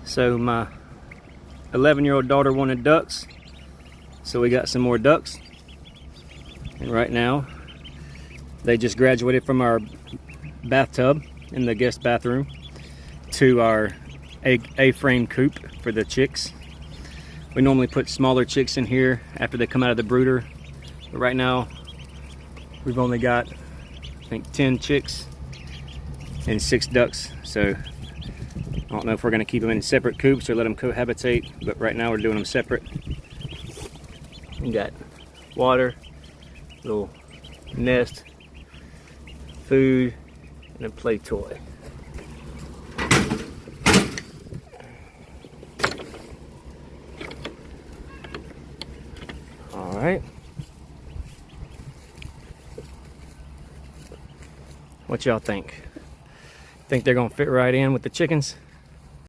So my 11-year-old daughter wanted ducks, so we got some more ducks. And right now, they just graduated from our bathtub in the guest bathroom to our A-frame coop for the chicks. We normally put smaller chicks in here after they come out of the brooder, but right now we've only got, I think, 10 chicks and 6 ducks. So I don't know if we're going to keep them in separate coops or let them cohabitate, but right now we're doing them separate. We got water, little nest, food, and a play toy. All right. What y'all think? Think they're gonna fit right in with the chickens?